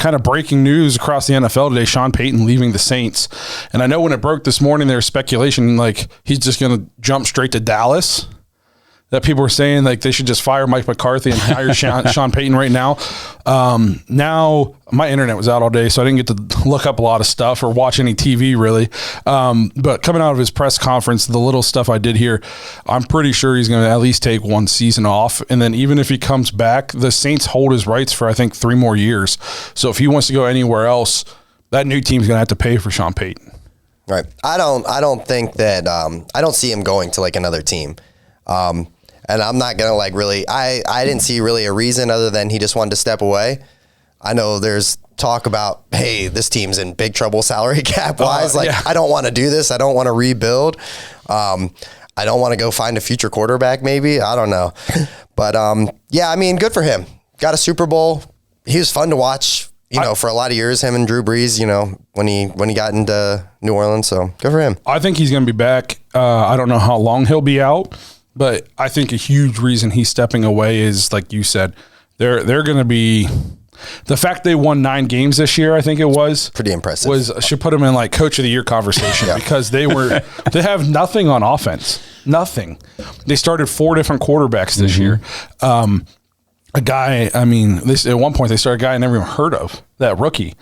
kind of breaking news across the NFL today, Sean Payton leaving the Saints. And I know when it broke this morning, there was speculation like he's just going to jump straight to Dallas. That people were saying like they should just fire Mike McCarthy and hire Sean Payton right now. Now my internet was out all day, so I didn't get to look up a lot of stuff or watch any TV really. But coming out of his press conference, the little stuff I did hear, I'm pretty sure he's going to at least take one season off. And then even if he comes back, the Saints hold his rights for, I think, 3 more years. So if he wants to go anywhere else, that new team's going to have to pay for Sean Payton. Right. I don't think that I don't see him going to like another team. And I'm not going to like really, I didn't see really a reason other than he just wanted to step away. I know there's talk about, hey, this team's in big trouble salary cap wise. I don't want to do this. I don't want to rebuild. I don't want to go find a future quarterback maybe. I don't know. But yeah, I mean, good for him. Got a Super Bowl. He was fun to watch, for a lot of years, him and Drew Brees, when he got into New Orleans. So good for him. I think he's going to be back. I don't know how long he'll be out. But I think a huge reason he's stepping away is, like you said, they're going to be – the fact they won 9 games this year, I think it was. Pretty impressive. Should put them in, like, Coach of the Year conversation because they have nothing on offense. Nothing. They started 4 different quarterbacks this year. A guy – at one point they started a guy I never even heard of, that rookie.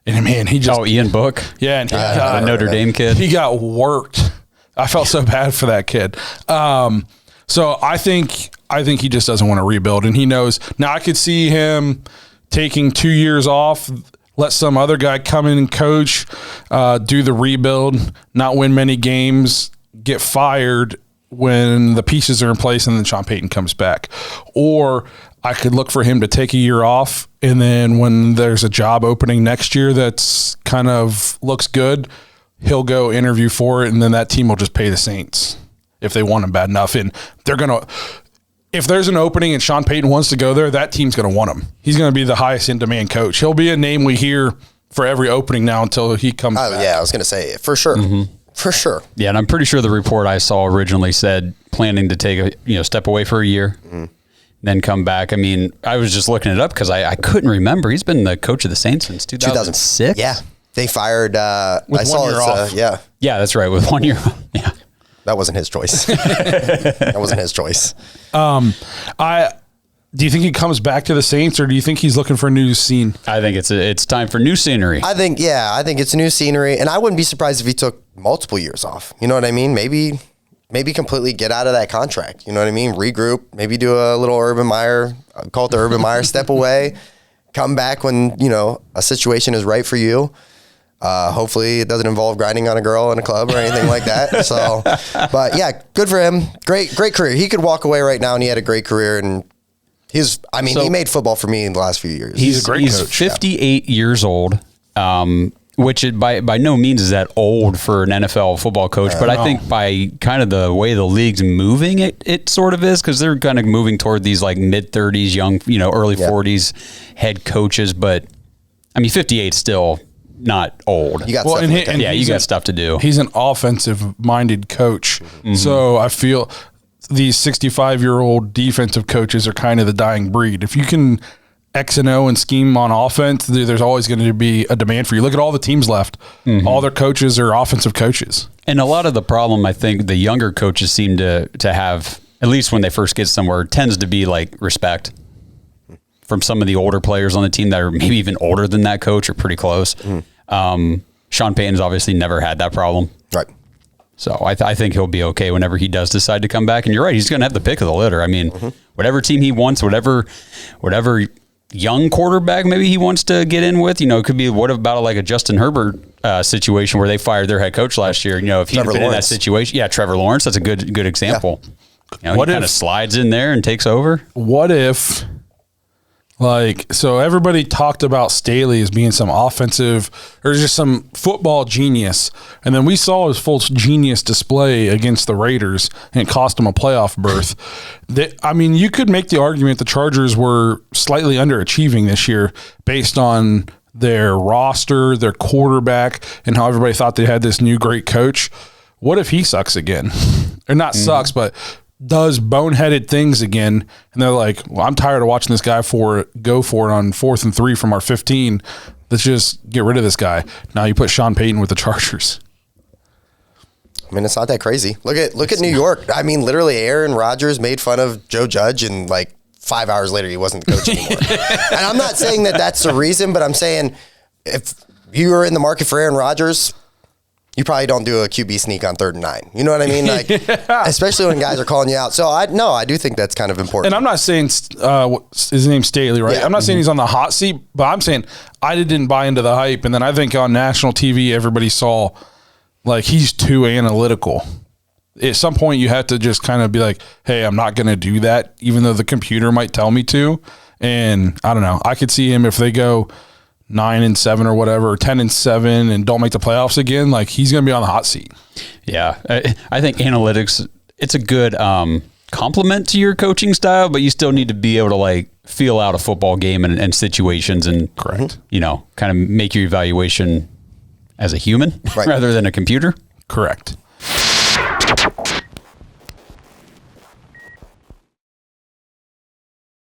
And, man, he just – Ian Book? Yeah. And the Notre Dame kid. He got worked. I felt so bad for that kid. So I think he just doesn't want to rebuild, and he knows. Now I could see him taking 2 years off, let some other guy come in and coach, do the rebuild, not win many games, get fired when the pieces are in place, and then Sean Payton comes back. Or I could look for him to take a year off, and then when there's a job opening next year that's kind of looks good, he'll go interview for it, and then that team will just pay the Saints if they want him bad enough. And they're going to – if there's an opening and Sean Payton wants to go there, that team's going to want him. He's going to be the highest in-demand coach. He'll be a name we hear for every opening now until he comes back. Yeah, I was going to say, for sure. Mm-hmm. For sure. Yeah, and I'm pretty sure the report I saw originally said planning to take a step away for a year, then come back. I mean, I was just looking it up because I couldn't remember. He's been the coach of the Saints since 2006. Yeah. They fired with 1 year off. Yeah, that's right. With 1 year off. Yeah. That wasn't his choice. That wasn't his choice. Do you think he comes back to the Saints, or do you think he's looking for a new scene? I think it's time for new scenery. I think it's new scenery, and I wouldn't be surprised if he took multiple years off. You know what I mean? Maybe completely get out of that contract. You know what I mean? Regroup, maybe do a little Urban Meyer, call it the Urban Meyer step away, come back when, a situation is right for you. Hopefully it doesn't involve grinding on a girl in a club or anything like that. So, but yeah, good for him. Great career. He could walk away right now and he had a great career, and he made football for me in the last few years. He's a great coach. He's 58 years old, which by no means is that old for an NFL football coach, but I think by kind of the way the league's moving, it sort of is, because they're kind of moving toward these like mid-30s, young, early 40s head coaches. But I mean, 58 still not old. You got you got stuff to do. He's an offensive-minded coach, so I feel these 65-year-old defensive coaches are kind of the dying breed. If you can X and O and scheme on offense, there's always going to be a demand for you. Look at all the teams left. All their coaches are offensive coaches. And a lot of the problem, I think, the younger coaches seem to have, at least when they first get somewhere, tends to be like respect from some of the older players on the team that are maybe even older than that coach or pretty close. Sean Payton's obviously never had that problem. Right. So I think he'll be okay whenever he does decide to come back. And you're right, he's going to have the pick of the litter. I mean, whatever team he wants, whatever young quarterback maybe he wants to get in with, it could be what about like a Justin Herbert situation where they fired their head coach last year. If he'd been in that situation, Trevor Lawrence, that's a good example. Yeah. He kind of slides in there and takes over. What if, so everybody talked about Staley as being some offensive or just some football genius, and then we saw his full genius display against the Raiders, and it cost him a playoff berth. You could make the argument the Chargers were slightly underachieving this year based on their roster, their quarterback, and how everybody thought they had this new great coach. What if he sucks again? Or not sucks, but does boneheaded things again, and they're like, well, I'm tired of watching this guy go for it on 4th and 3 from our 15. Let's just get rid of this guy. Now you put Sean Payton with the Chargers. I mean, it's not that crazy. Look at New York. I mean, literally, Aaron Rodgers made fun of Joe Judge, and like 5 hours later, he wasn't the coach anymore. And I'm not saying that that's the reason, but I'm saying if you were in the market for Aaron Rodgers, you probably don't do a QB sneak on 3rd and 9. You know what I mean? Like, especially when guys are calling you out. So I do think that's kind of important. And I'm not saying his name's Staley, right? Yeah. I'm not saying he's on the hot seat, but I'm saying I didn't buy into the hype. And then I think on national TV, everybody saw like he's too analytical. At some point, you have to just kind of be like, hey, I'm not going to do that, even though the computer might tell me to. And I don't know. I could see him if they go 9-7 or whatever, or 10-7 and don't make the playoffs again, like he's going to be on the hot seat. Yeah. I think analytics, it's a good complement to your coaching style, but you still need to be able to like feel out a football game and situations and correct, you know, kind of make your evaluation as a human rather than a computer. Correct.